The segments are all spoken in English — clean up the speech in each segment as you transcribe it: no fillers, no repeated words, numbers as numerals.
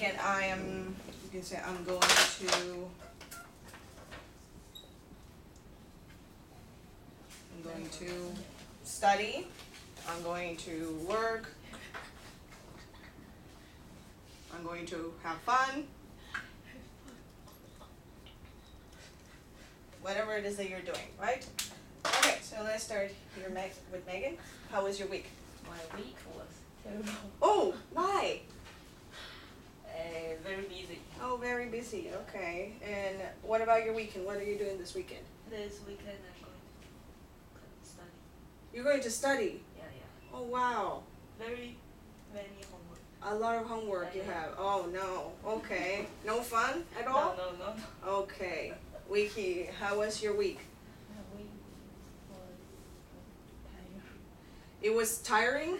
weekend you can say I'm going to study, I'm going to work, I'm going to have fun. Whatever it is that you're doing, right? Okay, so let's start here with Megan. How was your week? My week was terrible. Oh, why? Very busy. Oh, very busy. Okay. And what about your weekend? What are you doing this weekend? This weekend I'm going to study. You're going to study? Yeah, yeah. Oh, wow. Very many homework. A lot of homework you have. Oh, no. Okay. No fun at all? No. Okay. Wiki, how was your week? My week was tired. It was tiring?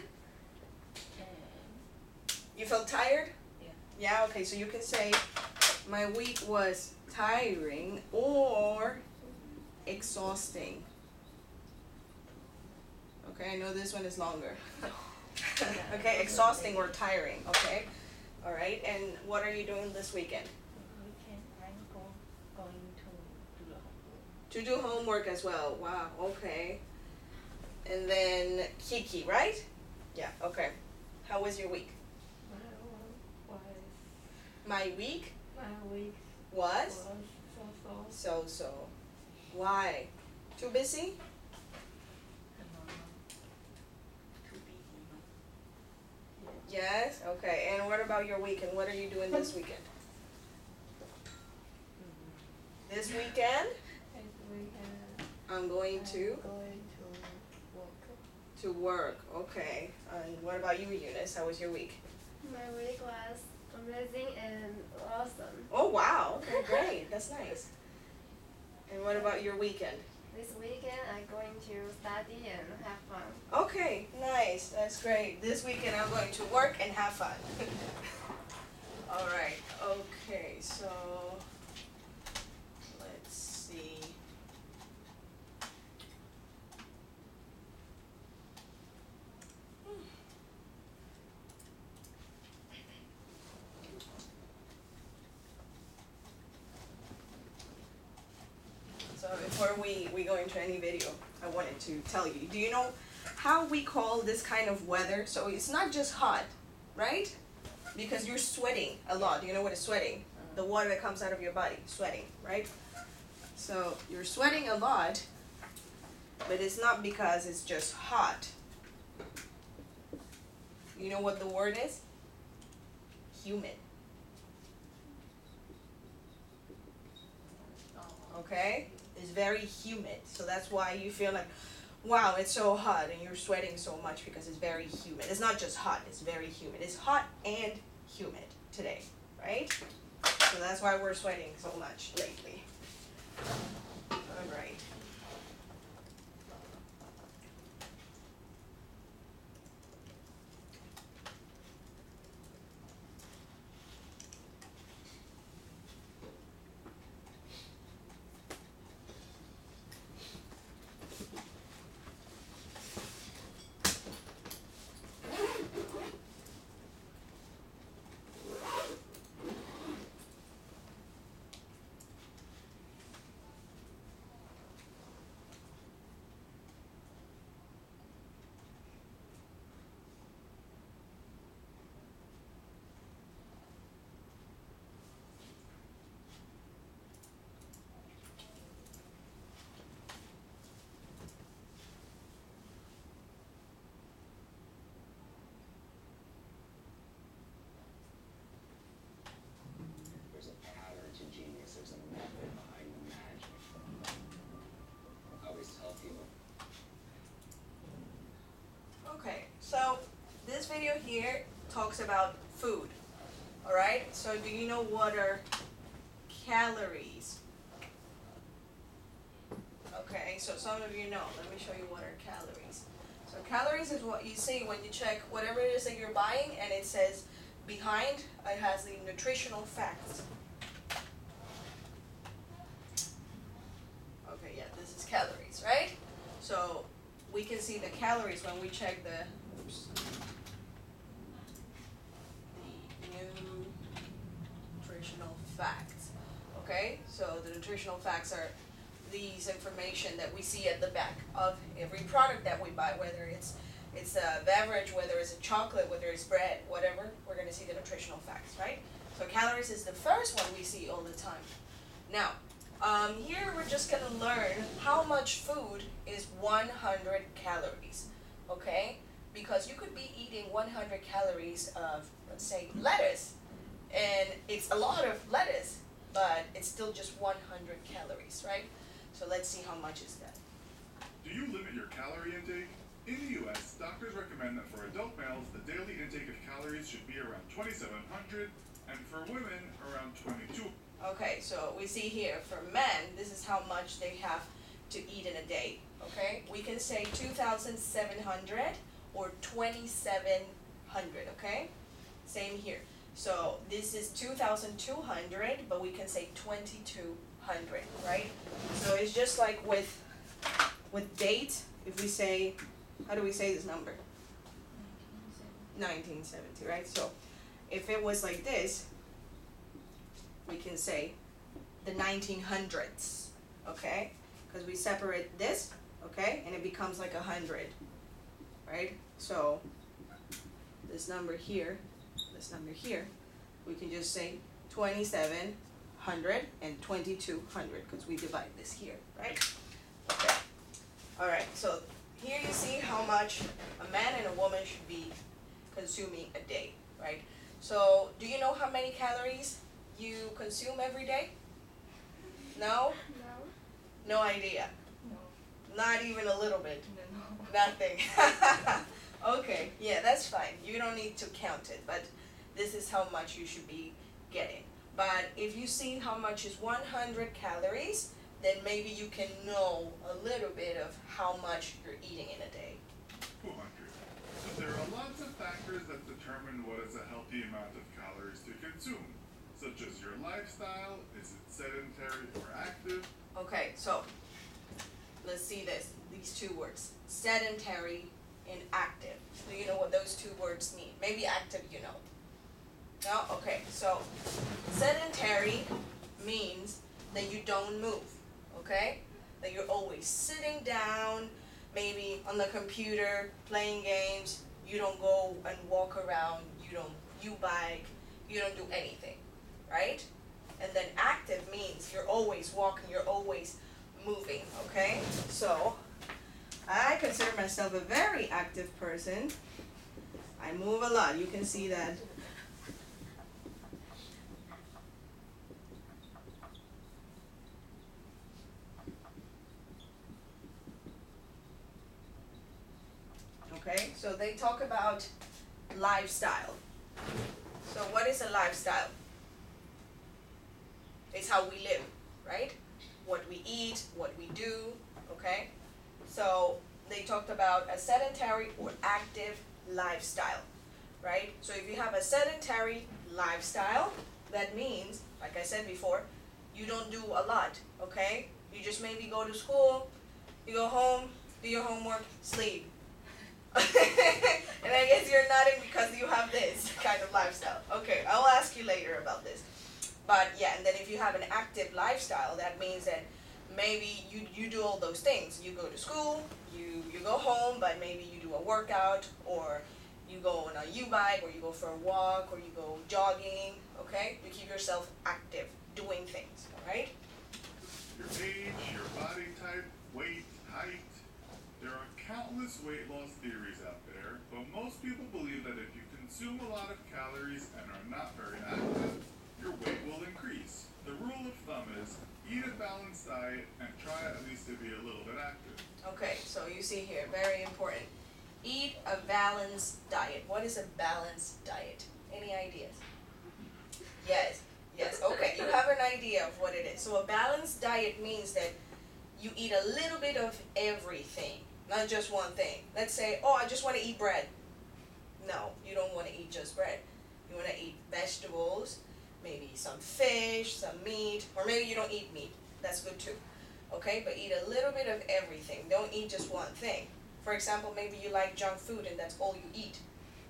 You felt tired? Yeah. Yeah, okay, so you can say my week was tiring or exhausting. Okay, I know this one is longer. Okay, exhausting or tiring, okay? All right, and what are you doing this weekend? I'm going to do the homework. To do homework as well. Wow, okay. And then Kiki, right? Yeah, okay. How was your week? My week was so. Why? Too busy? Too busy. Yes, okay. And what about your weekend? What are you doing this weekend? This weekend? I'm going to work. Okay. And what about you, Eunice? How was your week? My week was amazing and awesome. Oh, wow. Okay, great. That's nice. And what about your weekend? This weekend I'm going to study and have fun. Okay, nice. That's great. This weekend I'm going to work and have fun. All right. Okay, so let's see. So before we go into any video, I wanted to tell you, do you know how we call this kind of weather? So it's not just hot, right? Because you're sweating a lot. Do you know what is sweating? The water that comes out of your body, sweating, right? So you're sweating a lot, but it's not because it's just hot. You know what the word is? Humid. Okay? It's very humid. So that's why you feel like, wow, it's so hot and you're sweating so much because it's very humid. It's not just hot, it's very humid. It's hot and humid today, right? So that's why we're sweating so much lately. All right. There's a pattern to genius. There's a method behind the magic. I always tell people. Okay, so this video here talks about food. All right, so do you know what are calories? Okay, so some of you know. Let me show you what are calories. So calories is what you see when you check whatever it is that you're buying and it says behind it has the nutritional facts. Okay, yeah, this is calories, right? So we can see the calories when we check the new facts. Okay, so the nutritional facts are these information that we see at the back of every product that we buy, whether it's a beverage, whether it's a chocolate, whether it's bread, whatever, we're gonna see the nutritional facts, right? So calories is the first one we see all the time. Now, here we're just gonna learn how much food is 100 calories, okay? Because you could be eating 100 calories of, let's say, lettuce, and it's a lot of lettuce, but it's still just 100 calories, right? So let's see how much is that. Do you limit your calorie intake? In the US, doctors recommend that for adult males, the daily intake of calories should be around 2,700, and for women, around 22. Okay, so we see here, for men, this is how much they have to eat in a day, okay? We can say 2,700 or 2,700, okay? Same here. So this is 2,200, but we can say 2,200, right? So it's just like with date, if we say, how do we say this number? 1970, right? So if it was like this, we can say the 1900s, okay? Because we separate this, okay, and it becomes like 100, right? So this number here, we can just say 2,700 and 2,200 because we divide this here, right? Okay. All right. So here you see how much a man and a woman should be consuming a day, right? So do you know how many calories you consume every day? No? No. No idea. No. Not even a little bit. No. Nothing. Okay, yeah, that's fine. You don't need to count it, but this is how much you should be getting. But if you see how much is 100 calories, then maybe you can know a little bit of how much you're eating in a day. 200. But there are lots of factors that determine what is a healthy amount of calories to consume, such as your lifestyle, is it sedentary or active? Okay, so let's see these two words, sedentary and active. Do you know what those two words mean? Maybe active you know. No? Okay, so sedentary means that you don't move, okay? That you're always sitting down, maybe on the computer, playing games, you don't go and walk around, you bike, you don't do anything, right? And then active means you're always walking, you're always moving, okay? So I consider myself a very active person. I move a lot, you can see that. Okay, so they talk about lifestyle. So what is a lifestyle? It's how we live, right? What we eat, what we do, okay? So they talked about a sedentary or active lifestyle, right? So if you have a sedentary lifestyle, that means, like I said before, you don't do a lot, okay? You just maybe go to school, you go home, do your homework, sleep. And I guess you're nodding because you have this kind of lifestyle. Okay, I'll ask you later about this. But yeah, and then if you have an active lifestyle, that means that maybe you do all those things. You go to school, you go home, but maybe you do a workout, or you go on a U-bike, or you go for a walk, or you go jogging, okay? You keep yourself active, doing things, alright? Your age, your body type, weight, height. There are countless weight loss theories out there, but most people believe that if you consume a lot of calories and are not very active, your weight will increase. The rule of thumb is eat a balanced diet and try at least to be a little bit active. Okay, so you see here, very important. Eat a balanced diet. What is a balanced diet? Any ideas? Yes, okay, you have an idea of what it is. So a balanced diet means that you eat a little bit of everything, not just one thing. Let's say, oh, I just want to eat bread. No, you don't want to eat just bread. You want to eat vegetables, maybe some fish, some meat, or maybe you don't eat meat. That's good too. Okay, but eat a little bit of everything. Don't eat just one thing. For example, maybe you like junk food and that's all you eat.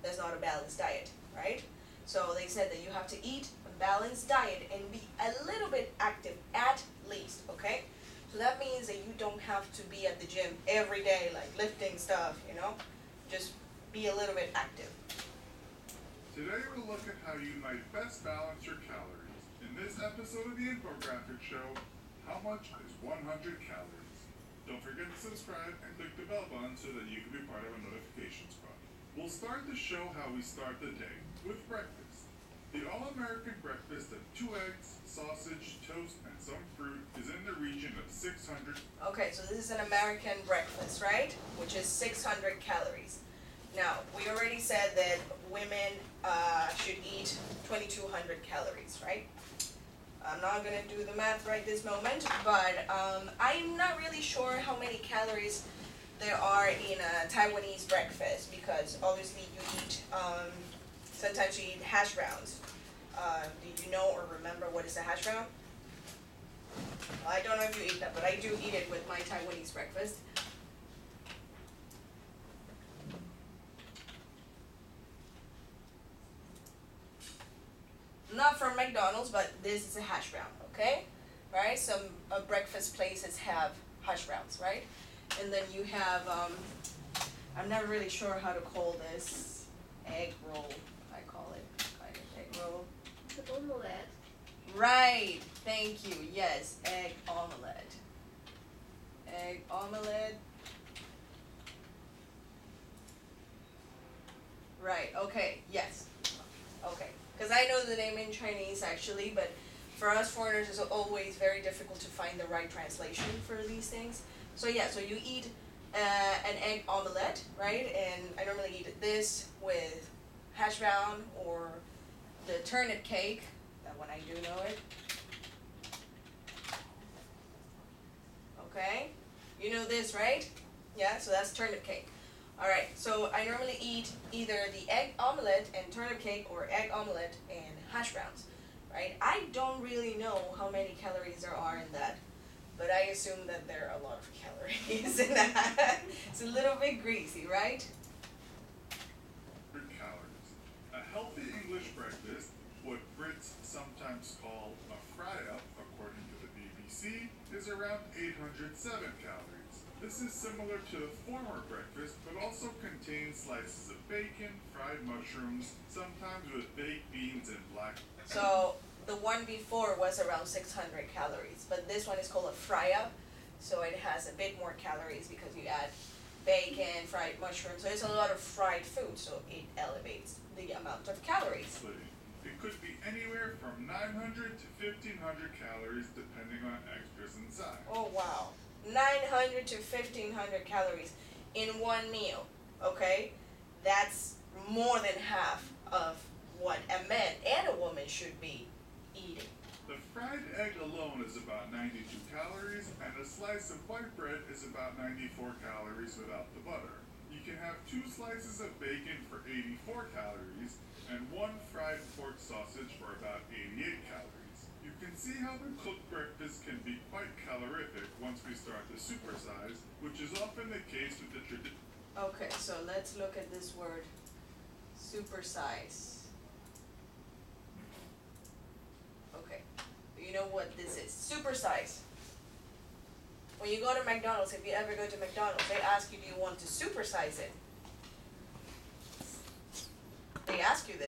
That's not a balanced diet, right? So they said that you have to eat balanced diet and be a little bit active at least, okay? So that means that you don't have to be at the gym every day, like lifting stuff, you know? Just be a little bit active. Today we'll look at how you might best balance your calories. In this episode of the infographic show, how much is 100 calories? Don't forget to subscribe and click the bell button so that you can be part of a notification squad. We'll start the show how we start the day, with breakfast. The all-American breakfast of 2 eggs, sausage, toast, and some fruit is in the region of 600. Okay, so this is an American breakfast, right? Which is 600 calories. Now, we already said that women should eat 2,200 calories, right? I'm not going to do the math right this moment, but I'm not really sure how many calories there are in a Taiwanese breakfast, because obviously you eat, sometimes you eat hash browns. Do you know or remember what is a hash brown? Well, I don't know if you eat that, but I do eat it with my Taiwanese breakfast. Not from McDonald's, but this is a hash brown, okay? Right? Some breakfast places have hash browns, right? And then you have, I'm not really sure how to call this, egg roll, I call it, kind of egg roll. The omelette. Right, thank you, yes, egg omelette. Egg omelette. Right, okay, yes, okay. Because I know the name in Chinese actually, but for us foreigners it's always very difficult to find the right translation for these things. So yeah, so you eat an egg omelette, right? And I normally eat this with hash brown or the turnip cake, that one I do know it. Okay, you know this, right? Yeah, so that's turnip cake. Alright, so I normally eat either the egg omelette and turnip cake or egg omelette and hash browns, right? I don't really know how many calories there are in that, but I assume that there are a lot of calories in that. It's a little bit greasy, right? Calories. A healthy English breakfast, what Brits sometimes call a fry-up, according to the BBC, is around 807 calories. This is similar to the former breakfast, but also contains slices of bacon, fried mushrooms, sometimes with baked beans and black. So the one before was around 600 calories, but this one is called a fry-up, so it has a bit more calories because you add bacon, fried mushrooms, so it's a lot of fried food, so it elevates the amount of calories. It could be anywhere from 900 to 1,500 calories depending on extras inside. Oh wow, 900 to 1,500 calories in one meal, okay? That's more than half of what a man and a woman should be eating. The fried egg alone is about 92 calories, and a slice of white bread is about 94 calories without the butter. You can have 2 slices of bacon for 84 calories, and 1 fried pork sausage for about 88 calories. You can see how the cooked breakfast can be quite calorific once we start to supersize, which is often the case with the traditional. Okay, so let's look at this word, supersize. Okay, you know what this is, supersize. When you go to McDonald's, if you ever go to McDonald's, they ask you, do you want to supersize it? They ask you this.